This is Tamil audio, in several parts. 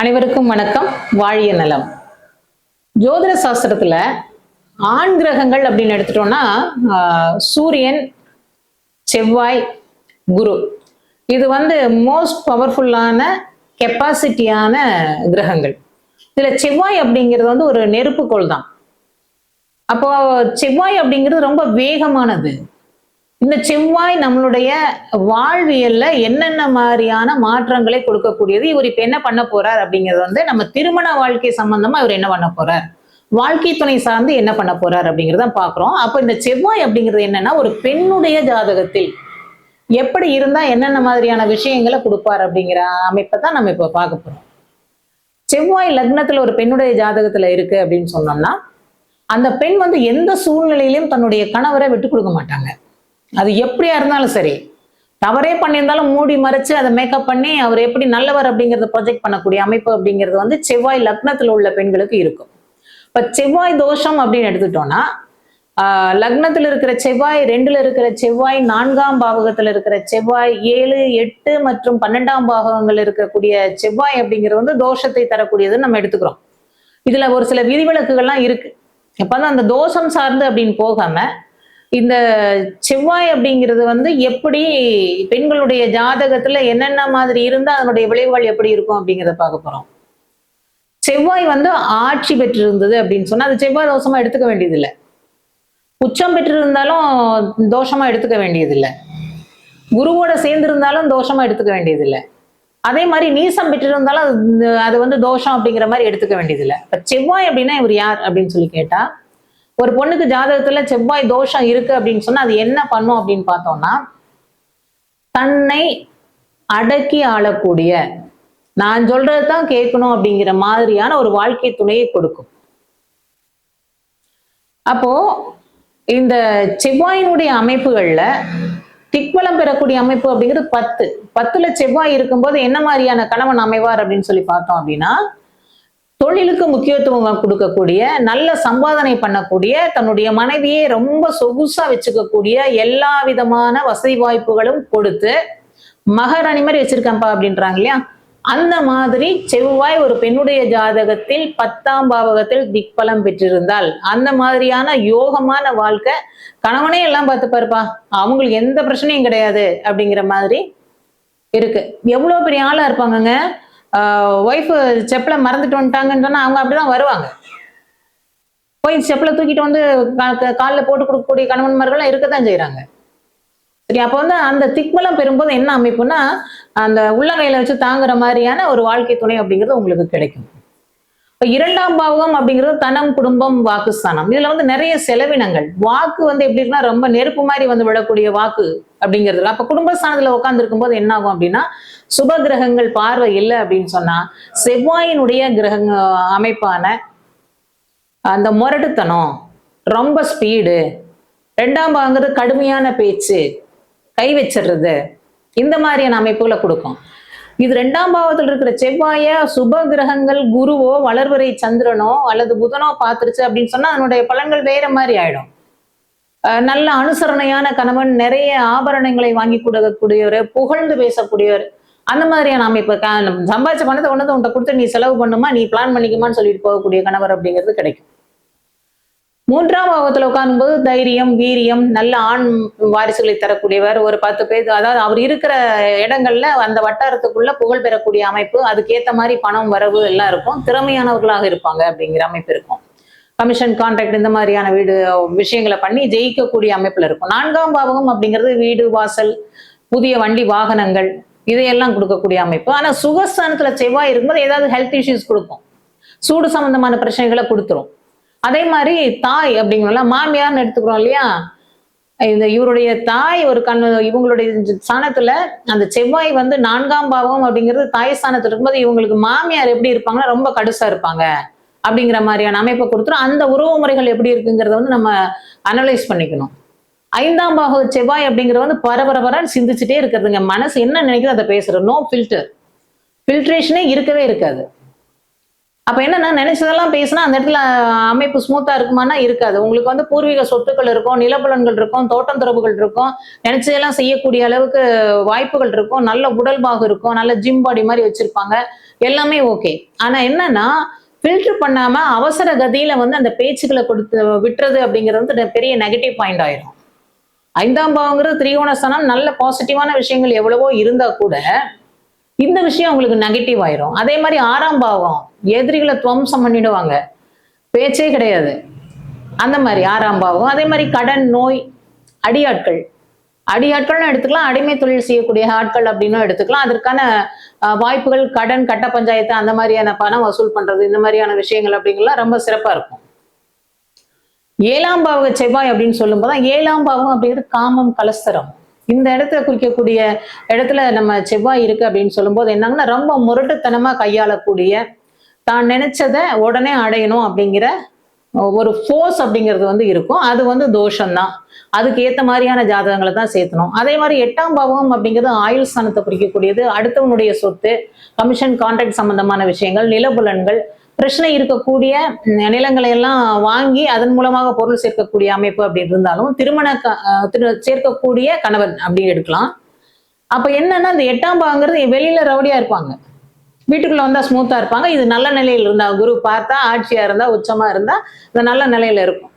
அனைவருக்கும் வணக்கம். வாழிய நலம். ஜோதிட சாஸ்திரத்துல ஆண் கிரகங்கள் அப்படின்னு எடுத்துட்டோம்னா சூரியன், செவ்வாய், குரு இது மோஸ்ட் பவர்ஃபுல்லான கெப்பாசிட்டியான கிரகங்கள். இதுல செவ்வாய் அப்படிங்கிறது ஒரு நெருப்புக்கோள் தான். அப்போ செவ்வாய் அப்படிங்கிறது ரொம்ப வேகமானது. இந்த செவ்வாய் நம்மளுடைய வாழ்வியல்ல என்னென்ன மாதிரியான மாற்றங்களை கொடுக்கக்கூடியது. இவர் இப்ப என்ன பண்ண போறார் அப்படிங்கிறது நம்ம திருமண வாழ்க்கை சம்பந்தமா இவர் என்ன பண்ண போறார், வாழ்க்கை துணை சார்ந்து என்ன பண்ண போறார் அப்படிங்கிறத பாக்குறோம். அப்ப இந்த செவ்வாய் அப்படிங்கிறது என்னன்னா, ஒரு பெண்ணுடைய ஜாதகத்தில் எப்படி இருந்தா என்னென்ன மாதிரியான விஷயங்களை கொடுப்பார் அப்படிங்கிற அமைப்பை தான் நம்ம இப்ப பார்க்க போறோம். செவ்வாய் லக்னத்துல ஒரு பெண்ணுடைய ஜாதகத்துல இருக்கு அப்படின்னு சொன்னோம்னா, அந்த பெண் எந்த சூழ்நிலையிலும் தன்னுடைய கணவரை விட்டு கொடுக்க மாட்டாங்க. அது எப்படியா இருந்தாலும் சரி, தவறே பண்ணியிருந்தாலும் மூடி மறைச்சு அதை மேக்கப் பண்ணி அவர் எப்படி நல்லவர் அப்படிங்கறத ப்ரொஜெக்ட் பண்ணக்கூடிய அமைப்பு அப்படிங்கிறது செவ்வாய் லக்னத்துல உள்ள பெண்களுக்கு இருக்கும். இப்ப செவ்வாய் தோஷம் அப்படின்னு எடுத்துட்டோம்னா, லக்னத்துல இருக்கிற செவ்வாய், 2ல இருக்கிற செவ்வாய், 4ஆம் பாவகத்துல இருக்கிற செவ்வாய், 7, 8 மற்றும் 12ஆம் பாவகங்கள் இருக்கக்கூடிய செவ்வாய் அப்படிங்கிறது தோஷத்தை தரக்கூடியதுன்னு நம்ம எடுத்துக்கிறோம். இதுல ஒரு சில விதிவிலக்குகள்லாம் இருக்கு. அப்பதான் அந்த தோஷம் சார்ந்து அப்படின்னு போகாம, இந்த செவ்வாய் அப்படிங்கிறது எப்படி பெண்களுடைய ஜாதகத்துல என்னென்ன மாதிரி இருந்தா அதனுடைய விளைவுகள் எப்படி இருக்கும் அப்படிங்கிறத பார்க்க போறோம். செவ்வாய் ஆட்சி பெற்றிருந்தது அப்படின்னு சொன்னா அது செவ்வாய் தோஷமா எடுத்துக்க வேண்டியதில்லை. உச்சம் பெற்றிருந்தாலும் தோஷமா எடுத்துக்க வேண்டியதில்லை. குருவோட சேர்ந்து இருந்தாலும் தோஷமா எடுத்துக்க வேண்டியதில்லை. அதே மாதிரி நீசம் பெற்றிருந்தாலும் அது தோஷம் அப்படிங்கிற மாதிரி எடுத்துக்க வேண்டியதில்லை. இப்ப செவ்வாய் அப்படின்னா இவர் யார் அப்படின்னு சொல்லி கேட்டா, ஒரு பொண்ணுக்கு ஜாதகத்துல செவ்வாய் தோஷம் இருக்கு அப்படின்னு சொன்னா அது என்ன பண்ணும் அப்படின்னு பார்த்தோம்னா, தன்னை அடக்கி ஆளக்கூடிய, நான் சொல்றதுதான் கேட்கணும் அப்படிங்கிற மாதிரியான ஒரு வாழ்க்கை துணையை கொடுக்கும். அப்போ இந்த செவ்வாயினுடைய அமைப்புகள்ல திக்பலம் பெறக்கூடிய அமைப்பு அப்படிங்கிறது 10ல செவ்வாய் இருக்கும்போது என்ன மாதிரியான கணவன் அமைவார் அப்படின்னு சொல்லி பார்த்தோம் அப்படின்னா, தொழிலுக்கு முக்கியத்துவம் கொடுக்கக்கூடிய, நல்ல சம்பாதனை பண்ணக்கூடிய, தன்னுடைய மனைவியை ரொம்ப சொகுசா வச்சுக்கக்கூடிய, எல்லா விதமான வசதி வாய்ப்புகளும் கொடுத்து மகாராணி மாதிரி வச்சிருக்கேன்ப்பா அப்படின்றாங்க இல்லையா, அந்த மாதிரி செவ்வாய் ஒரு பெண்ணுடைய ஜாதகத்தில் 10ஆம் பாவகத்தில் திக்பலம் பெற்றிருந்தால் அந்த மாதிரியான யோகமான வாழ்க்கை, கணவனே எல்லாம் பார்த்து பாருப்பா, அவங்களுக்கு எந்த பிரச்சனையும் கிடையாது அப்படிங்கிற மாதிரி இருக்கு. எவ்வளவு பெரிய ஆளா இருப்பாங்கங்க. ஒய்ஃப் செப்பலை மறந்துட்டு வந்துட்டாங்கன்னு சொன்னா அவங்க அப்படிதான் வருவாங்க. போய் செப்பலை தூக்கிட்டு காலில் போட்டு கொடுக்கக்கூடிய கணவன்மார்கள் இருக்கத்தான் செய்யறாங்க. சரி, அப்ப அந்த திக்பலம் பெறும்போது என்ன அமைப்புன்னா, அந்த உள்ளங்கையில வச்சு தாங்குற மாதிரியான ஒரு வாழ்க்கை துணை அப்படிங்கிறது உங்களுக்கு கிடைக்கும். இப்ப 2ஆம் பாவகம் அப்படிங்கிறது தனம், குடும்பம், வாக்குஸ்தானம். இதுல நிறைய செலவினங்கள். வாக்கு எப்படி இருக்குன்னா ரொம்ப நெருப்பு மாதிரி விடக்கூடிய வாக்கு அப்படிங்கிறது. அப்ப குடும்பஸ்தானத்துல உட்கார்ந்து இருக்கும்போது என்ன ஆகும் அப்படின்னா, சுப கிரகங்கள் பார்வை இல்லை அப்படின்னு சொன்னா செவ்வாயினுடைய கிரக அமைப்பான அந்த முரட்டுத்தனம், ரொம்ப ஸ்பீடு, 2ஆம் பாவங்கிறது கடுமையான பேச்சு, கை வச்சிடுறது, இந்த மாதிரியான அமைப்புகளை கொடுக்கும். இது 2ஆம் பாவத்தில் இருக்கிற செவ்வாய சுப கிரகங்கள் குருவோ வளர்வரை சந்திரனோ அல்லது புதனோ பார்த்துருச்சு அப்படின்னு சொன்னா அதனுடைய பலன்கள் வேற மாதிரி ஆயிடும். நல்ல அனுசரணையான கணவன், நிறைய ஆபரணங்களை வாங்கி கொடுக்கக்கூடியவர், புகழ்ந்து பேசக்கூடியவர், அந்த மாதிரியான அமைப்பு. சம்பாதிச்ச பணத்தை உன்கிட்ட கொடுத்து நீ செலவு பண்ணுமா, நீ பிளான் பண்ணிக்குமான்னு சொல்லிட்டு போகக்கூடிய கணவர் அப்படிங்கிறது கிடைக்கும். 3ஆம் பாவத்துல உட்காரும்போது தைரியம், வீரியம், நல்ல ஆண் வாரிசுகளை தரக்கூடியவர், ஒரு 10 பேர், அதாவது அவர் இருக்கிற இடங்கள்ல அந்த வட்டாரத்துக்குள்ள புகழ் பெறக்கூடிய அமைப்பு, அதுக்கேற்ற மாதிரி பணம் வரவு எல்லாம் இருக்கும், திறமையானவர்களாக இருப்பாங்க அப்படிங்கிற அமைப்பு இருக்கும். கமிஷன், கான்ட்ராக்ட், இந்த மாதிரியான விஷயங்களை பண்ணி ஜெயிக்கக்கூடிய அமைப்புல இருக்கும். 4ஆம் பாவகம் அப்படிங்கிறது வீடு, வாசல், புதிய வண்டி, வாகனங்கள், இதையெல்லாம் கொடுக்கக்கூடிய அமைப்பு. ஆனா சுகஸ்தானத்துல செவ்வாய் இருக்கும்போது ஏதாவது ஹெல்த் இஷ்யூஸ் கொடுக்கும், சூடு சம்பந்தமான பிரச்சனைகளை கொடுத்துரும். அதே மாதிரி தாய் அப்படிங்கிறோம்ல, மாமியார்னு எடுத்துக்கிறோம் இல்லையா, இவருடைய தாய் ஒரு இவங்களுடைய ஸ்தானத்துல அந்த செவ்வாய் 4ஆம் பாவம் அப்படிங்கிறது தாய் ஸ்தானத்துல இருக்கும்போது இவங்களுக்கு மாமியார் எப்படி இருப்பாங்கன்னா ரொம்ப கடுசா இருப்பாங்க அப்படிங்கிற மாதிரியான அமைப்பை கொடுத்துரும். அந்த உறவு முறைகள் எப்படி இருக்குங்கிறத நம்ம அனலைஸ் பண்ணிக்கணும். 5ஆம் பாவ செவ்வாய் அப்படிங்கிறது பரபரன்னு சிந்திச்சுட்டே இருக்கிறதுங்க. மனசு என்ன நினைக்குது அதை பேசுறது. நோ ஃபில்டர், ஃபில்ட்ரேஷனே இருக்கவே இருக்காது. அப்ப என்னன்னா நினைச்சதெல்லாம் பேசினா அந்த இடத்துல அமைப்பு ஸ்மூத்தா இருக்குமானா இருக்காது. உங்களுக்கு வந்து பூர்வீக சொத்துக்கள் இருக்கும், நிலபுலன்கள் இருக்கும், தோட்டம் துறவுகள் இருக்கும், நினைச்சதெல்லாம் செய்யக்கூடிய அளவுக்கு வாய்ப்புகள் இருக்கும், நல்ல உடல் பாகு இருக்கும், நல்ல ஜிம் பாடி மாதிரி வச்சிருப்பாங்க, எல்லாமே ஓகே. ஆனா என்னன்னா ஃபில்டர் பண்ணாம அவசர கதியில வந்து அந்த பேச்சுக்களை கொடுத்து விட்டுறது அப்படிங்கிறது வந்து பெரிய நெகட்டிவ் பாயிண்ட் ஆயிரும். 5ஆம் பாவங்கிறது திரிகோணஸ்தானம், நல்ல பாசிட்டிவான விஷயங்கள் எவ்வளவோ இருந்தா கூட இந்த விஷயம் உங்களுக்கு நெகட்டிவ் ஆயிரும். அதே மாதிரி 6ஆம் பாவம் எதிரிகளை துவம்சம் பண்ணிடுவாங்க, பேச்சே கிடையாது. அந்த மாதிரி 6ஆம் பாவம். அதே மாதிரி கடன், நோய், அடியாட்கள், அடியாட்கள்னு எடுத்துக்கலாம், அடிமை தொழில் செய்யக்கூடிய ஆட்கள் அப்படின்னு எடுத்துக்கலாம். அதற்கான வாய்ப்புகள், கடன், கட்ட பஞ்சாயத்து, அந்த மாதிரியான பணம் வசூல் பண்றது, இந்த மாதிரியான விஷயங்கள் அப்படிங்கலாம் ரொம்ப சிறப்பா இருக்கும். 7ஆம் பாவக செவ்வாய் அப்படின்னு சொல்லும்போது 7ஆம் பாவம் அப்படிங்கிறது காமம், கலஸ்தரம். இந்த இடத்துல குறிக்கக்கூடிய இடத்துல நம்ம செவ்வாய் இருக்கு அப்படின்னு சொல்லும்போது என்னங்கன்னா ரொம்ப முரட்டுத்தனமா கையாளக்கூடிய, தான் நினைச்சதை உடனே அடையணும் அப்படிங்கிற ஒரு ஃபோர்ஸ் அப்படிங்கிறது வந்து இருக்கும். அது வந்து தோஷம்தான். அதுக்கு ஏத்த மாதிரியான ஜாதகங்களை தான் சேர்த்தணும். அதே மாதிரி 8ஆம் பாவம் அப்படிங்கிறது ஆயுள் ஸ்தானத்தை குறிக்கக்கூடியது. அடுத்தவனுடைய சொத்து, கமிஷன், கான்ட்ராக்ட் சம்பந்தமான விஷயங்கள், நிலபுலன்கள், பிரச்சனை இருக்கக்கூடிய நிலங்களை எல்லாம் வாங்கி அதன் மூலமாக பொருள் சேர்க்கக்கூடிய அமைப்பு அப்படி இருந்தாலும் சேர்க்கக்கூடிய கணவன் அப்படி எடுக்கலாம். அப்ப என்னன்னா இந்த 8ஆம் பாவங்கிறது வெளியில ரவுடியா இருப்பாங்க, வீட்டுக்குள்ள வந்தா ஸ்மூத்தா இருப்பாங்க. இது நல்ல நிலையில் இருந்தா, குரு பார்த்தா ஆட்சியா இருந்தா, உச்சமா இருந்தா இது நல்ல நிலையில இருக்கும்.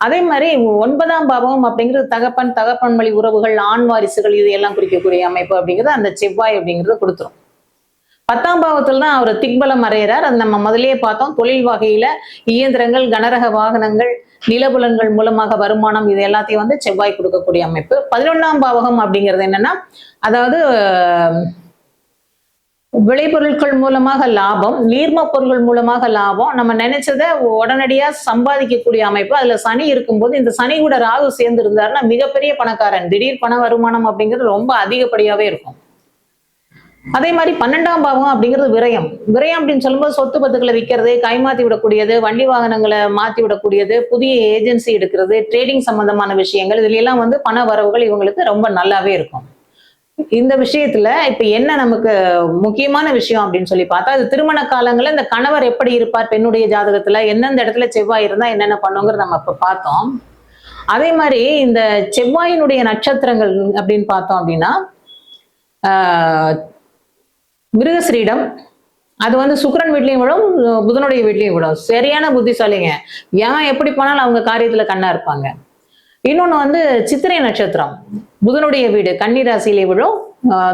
அதே மாதிரி 9ஆம் பாவம் அப்படிங்கிறது தகப்பன், தகப்பன் வழி உறவுகள், ஆண் வாரிசுகள், இது எல்லாம் குறிக்கக்கூடிய அமைப்பு அப்படிங்கிறது அந்த செவ்வாய் அப்படிங்கிறது கொடுத்துரும். 10ஆம் பாவத்துல தான் அவர் திக்பலம் அறையிறார். அது நம்ம முதல்லயே பார்த்தோம். தொழில் வகையில இயந்திரங்கள், கனரக வாகனங்கள், நிலபுலன்கள் மூலமாக வருமானம், இது எல்லாத்தையும் வந்து செவ்வாய் கொடுக்கக்கூடிய அமைப்பு. 11ஆம் பாவகம் அப்படிங்கிறது என்னன்னா, அதாவது விளைபொருட்கள் மூலமாக லாபம், நீர்ம பொருட்கள் மூலமாக லாபம், நம்ம நினைச்சதை உடனடியா சம்பாதிக்கக்கூடிய அமைப்பு. அதுல சனி இருக்கும்போது, இந்த சனி கூட ராகு சேர்ந்து இருந்தாருன்னா மிகப்பெரிய பணக்காரன், திடீர் பண வருமானம் அப்படிங்கிறது ரொம்ப அதிகப்படியாவே இருக்கும். அதே மாதிரி 12ஆம் பாவம் அப்படிங்கிறது விரயம். விரயம் அப்படின்னு சொல்லும்போது சொத்து பத்துக்களை விற்கிறது, கைமாத்தி விடக்கூடியது, வண்டி வாகனங்களை மாத்தி விடக்கூடியது, புதிய ஏஜென்சி எடுக்கிறது, ட்ரேடிங் சம்பந்தமான விஷயங்கள், இதுல எல்லாம் வந்து பண வரவுகள் இவங்களுக்கு ரொம்ப நல்லாவே இருக்கும். இந்த விஷயத்துல இப்ப என்ன நமக்கு முக்கியமான விஷயம் அப்படின்னு சொல்லி பார்த்தா, அது திருமண காலங்கள்ல இந்த கணவர் எப்படி இருப்பார், பெண்ணுடைய ஜாதகத்துல எந்தெந்த இடத்துல செவ்வாய் இருந்தா என்னென்ன பண்ணுங்கிறது நம்ம இப்ப பார்த்தோம். அதே மாதிரி இந்த செவ்வாயினுடைய நட்சத்திரங்கள் அப்படின்னு பார்த்தோம் அப்படின்னா, மிருகஸ்ரீடம், அது வந்து சுக்கிரன் வீட்லயும் விடும், புதனுடைய வீட்லயும் விடும். சரியான புத்திசாலிங்க. ஏன் எப்படி போனாலும் அவங்க காரியத்துல கண்ணா இருப்பாங்க. இன்னொன்னு வந்து சித்திரை நட்சத்திரம், புதனுடைய வீடு கன்னி ராசியிலே விடும்,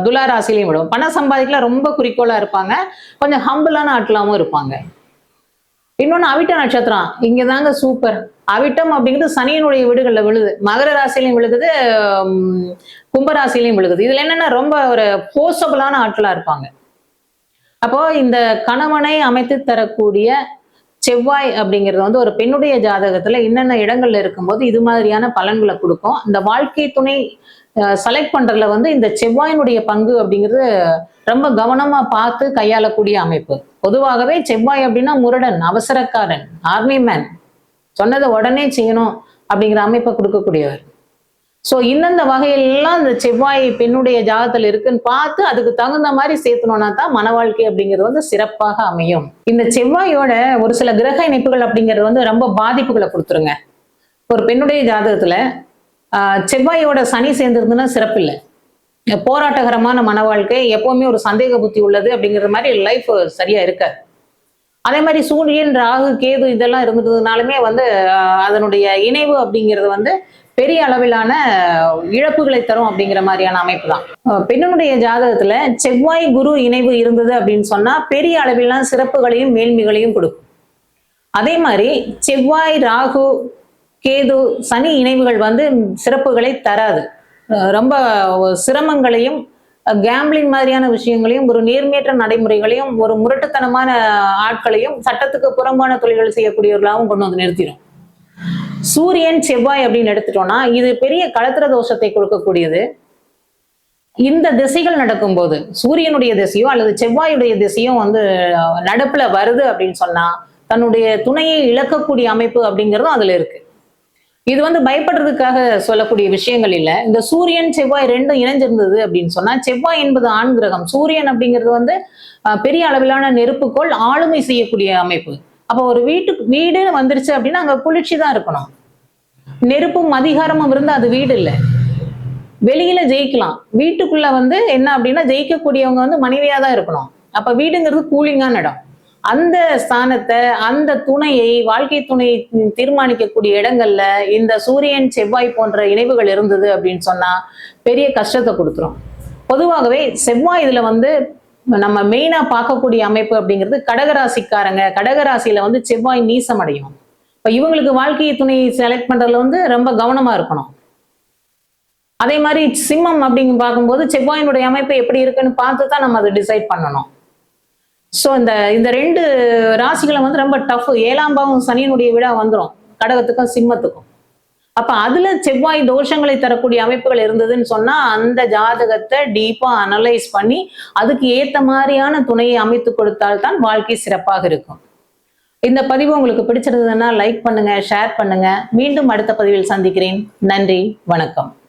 துலா ராசிலையும் விடும். பணம் சம்பாதிக்கலாம் ரொம்ப குறிக்கோளா இருப்பாங்க, கொஞ்சம் ஹம்பிளான ஆட்களாவும் இருப்பாங்க. இன்னொன்னு அவிட்ட நட்சத்திரம், இங்கதாங்க சூப்பர். அவிட்டம் அப்படிங்கிறது சனியினுடைய வீடுகள்ல விழுது, மகர ராசிலையும் விழுகுது, கும்பராசிலையும் விழுகுது. இதுல என்னன்னா ரொம்ப ஒரு போர்சபிளான ஆட்களா இருப்பாங்க. அப்போ இந்த கணவனை அமைத்து தரக்கூடிய செவ்வாய் அப்படிங்கிறது வந்து ஒரு பெண்ணுடைய ஜாதகத்துல என்னென்ன இடங்கள்ல இருக்கும்போது இது மாதிரியான பலன்களை கொடுக்கும். இந்த வாழ்க்கை துணை செலக்ட் பண்றதுல வந்து இந்த செவ்வாயினுடைய பங்கு அப்படிங்கிறது ரொம்ப கவனமா பார்த்து கையாளக்கூடிய அமைப்பு. பொதுவாகவே செவ்வாய் அப்படின்னா முரடன், அவசரக்காரன், ஆர்மி மேன், சொன்னதை உடனே செய்யணும் அப்படிங்கிற அமைப்பை கொடுக்கக்கூடியவர். சோ இந்தந்த வகையெல்லாம் இந்த செவ்வாய் பெண்ணுடைய ஜாதகத்துல இருக்குன்னு பார்த்து அதுக்கு தகுந்த மாதிரி சேர்த்தணும்னா தான் மன வாழ்க்கை அப்படிங்கிறது வந்து சிறப்பாக அமையும். இந்த செவ்வாயோட ஒரு சில கிரக இணைப்புகள் அப்படிங்கிறது வந்து ரொம்ப பாதிப்புகளை கொடுத்துருங்க. ஒரு பெண்ணுடைய ஜாதகத்துல செவ்வாயோட சனி சேர்ந்திருந்துன்னா சிறப்பு இல்லை, போராட்டகரமான மன வாழ்க்கை, எப்பவுமே ஒரு சந்தேக புத்தி உள்ளது அப்படிங்கிற மாதிரி லைஃப் சரியா இருக்காது. அதே மாதிரி சூரியன், ராகு, கேது இதெல்லாம் இருந்ததுனாலுமே வந்து அதனுடைய இணைவு அப்படிங்கிறது வந்து பெரிய அளவிலான இழப்புகளை தரும் அப்படிங்கிற மாதிரியான அமைப்பு தான். பெண்ணுடைய ஜாதகத்துல செவ்வாய் குரு இணைவு இருந்தது அப்படின்னு சொன்னா பெரிய அளவிலான சிறப்புகளையும் மேன்மைகளையும் கொடுக்கும். அதே மாதிரி செவ்வாய், ராகு, கேது, சனி இணைவுகள் வந்து சிறப்புகளை தராது. ரொம்ப சிரமங்களையும், கேம்பிளிங் மாதிரியான விஷயங்களையும், ஒரு நேர்மையற்ற நடைமுறைகளையும், ஒரு முரட்டுத்தனமான ஆட்களையும், சட்டத்துக்கு புறம்பான தொழில்கள் செய்யக்கூடியவர்களாகவும் கொண்டு வந்து நிறுத்திடும். சூரியன், செவ்வாய் அப்படின்னு எடுத்துட்டோம்னா இது பெரிய களத்திர தோஷத்தை கொடுக்கக்கூடியது. இந்த திசைகள் நடக்கும்போது சூரியனுடைய திசையோ அல்லது செவ்வாயுடைய திசையோ வந்து நடப்புல வருது அப்படின்னு சொன்னா தன்னுடைய துணையை இழக்கக்கூடிய அமைப்பு அப்படிங்கிறதும் அதுல இருக்கு. இது வந்து பயப்படுறதுக்காக சொல்லக்கூடிய விஷயங்கள் இல்ல. இந்த சூரியன், செவ்வாய் 2ம் இணைஞ்சிருந்தது அப்படின்னு சொன்னா, செவ்வாய் என்பது ஆண் கிரகம். சூரியன் அப்படிங்கிறது வந்து பெரிய அளவிலான நெருப்புக்கோள், ஆளுமை செய்யக்கூடிய அமைப்பு. அப்போ ஒரு வீடுன்னு வந்துருச்சு அப்படின்னா, அங்க குளிர்ச்சி தான் இருக்கணும். நெருப்பும் அதிகாரமும் இருந்தா அது வீடு இல்ல. வெளியில ஜெயிக்கலாம். வீட்டுக்குள்ள வந்து என்ன அப்படின்னா, ஜெயிக்கக்கூடியவங்க வந்து மனைவியா தான் இருக்கணும். அப்ப வீடுங்கிறது கூலிங்கான இடம். அந்த ஸ்தானத்த, அந்த துணையை, வாழ்க்கை துணையை தீர்மானிக்கக்கூடிய இடங்கள்ல இந்த சூரியன், செவ்வாய் போன்ற இணைவுகள் இருந்தது அப்படின்னு சொன்னா, பெரிய கஷ்டத்த குடுத்துரும். பொதுவாகவே செவ்வாய் இதுல வந்து நம்ம மெயினா பார்க்கக்கூடிய அமைப்பு அப்படிங்கிறது கடகராசிக்காரங்க. கடகராசியில வந்து செவ்வாய் நீசம் அடையும். இப்ப இவங்களுக்கு வாழ்க்கை துணை செலக்ட் பண்றதுல வந்து ரொம்ப கவனமா இருக்கணும். அதே மாதிரி சிம்மம் அப்படின்னு பார்க்கும்போது செவ்வாயினுடைய அமைப்பு எப்படி இருக்குன்னு பார்த்து தான் நம்ம அதை டிசைட் பண்ணணும். சோ இந்த இந்த 2 ராசிகளும் வந்து ரொம்ப டஃப். 7ஆம் பாவம் சனியினுடைய விழா வந்துரும். கடகத்துக்கும், சிம்மத்துக்கும். அப்ப அதுல செவ்வாய் தோஷங்களை தரக்கூடிய அமைப்புகள் இருந்ததுன்னு சொன்னா, அந்த ஜாதகத்தை டீப்பா அனலைஸ் பண்ணி, அதுக்கு ஏத்த மாதிரியான துணையை அமைத்து கொடுத்தால் தான் வாழ்க்கை சிறப்பாக இருக்கும். இந்த பதிவு உங்களுக்கு பிடிச்சிருந்ததுன்னா லைக் பண்ணுங்க, ஷேர் பண்ணுங்க. மீண்டும் அடுத்த பதிவில் சந்திக்கிறேன். நன்றி, வணக்கம்.